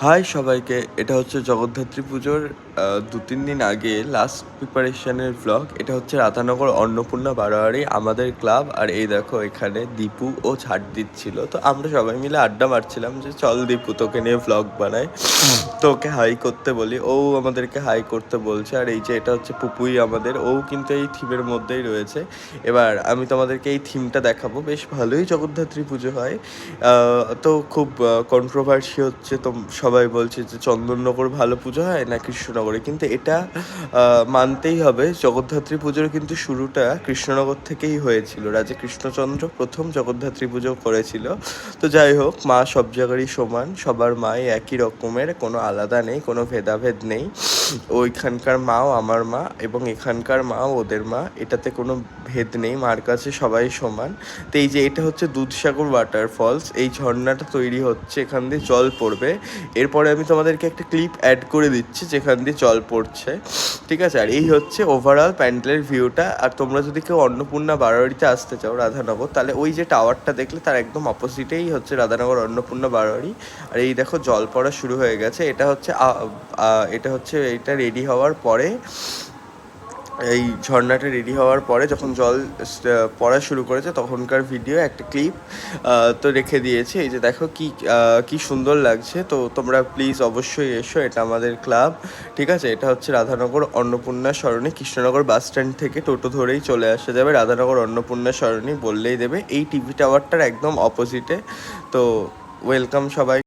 High সবাইকে, এটা হচ্ছে জগদ্ধাত্রী পুজোর ২-৩ দিন আগে লাস্ট প্রিপারেশনের ভ্লগ। এটা হচ্ছে রাধানগর অন্নপূর্ণা বারোয়ারি আমাদের ক্লাব। আর এই দেখো এখানে দীপু ও ছাড় দিচ্ছিল, তো আমরা সবাই মিলে আড্ডা মারছিলাম যে চল দীপু তোকে নিয়ে ভ্লগ বানাই, তো ওকে হাই করতে বলি, ও আমাদেরকে হাই করতে বলছে। আর এই যে এটা হচ্ছে পুপুই আমাদের, ও কিন্তু এই থিমের মধ্যেই রয়েছে। এবার আমি তোমাদেরকে এই থিমটা দেখাবো, বেশ ভালোই জগদ্ধাত্রী পুজো হয়। তো খুব কন্ট্রোভার্সি হচ্ছে, তো সবাই বলছে যে চন্দননগর ভালো পুজো হয় না কৃষ্ণনগরে, কিন্তু এটা মানতেই হবে, জগদ্ধাত্রী পুজোর কিন্তু শুরুটা কৃষ্ণনগর থেকেই হয়েছিল। রাজা কৃষ্ণচন্দ্র প্রথম জগদ্ধাত্রী পুজো করেছিল। তো যাই হোক, মা সব জায়গারই সমান, সবার মাই একই রকমের, কোনো আলাদা নেই, কোনো ভেদাভেদ নেই। ওইখানকার মাও আমার মা এবং এখানকার মাও ওদের মা, এটাতে কোনো ভেদ নেই, মার কাছে সবাই সমান। তো এই যে এটা হচ্ছে দুধসাগর ওয়াটারফলস, এই ঝর্ণাটা তৈরি হচ্ছে, এখান দিয়ে জল পড়বে। এরপরে আমি তোমাদেরকে একটা ক্লিপ অ্যাড করে দিচ্ছি যেখান দিয়ে জল পড়ছে, ঠিক আছে? আর এই হচ্ছে ওভারঅল প্যান্ডেলের ভিউটা। আর তোমরা যদি কেউ অন্নপূর্ণা বারোয়ারিতে আসতে চাও রাধানগর, তাহলে ওই যে টাওয়ারটা দেখলে তার একদম অপোজিটেই হচ্ছে রাধানগর অন্নপূর্ণা বারোয়ারি। আর এই দেখো জল পড়া শুরু হয়ে গেছে, এটা রেডি হওয়ার পরে, এই ঝর্ণাটা রেডি হওয়ার পরে যখন জল পড়া শুরু করেছে তখনকার ভিডিও একটা ক্লিপ তো রেখে দিয়েছি। এই যে দেখো কি সুন্দর লাগছে। তো তোমরা প্লিজ অবশ্যই এসো, এটা আমাদের ক্লাব, ঠিক আছে? এটা হচ্ছে রাধানগর অন্নপূর্ণা সরণি, কৃষ্ণনগর বাস স্ট্যান্ড থেকে টোটো ধরেই চলে আসা যাবে, রাধানগর অন্নপূর্ণা সরণি বললেই দেবে, এই টিভি টাওয়ারটার একদম অপোজিটে। তো ওয়েলকাম সবাই।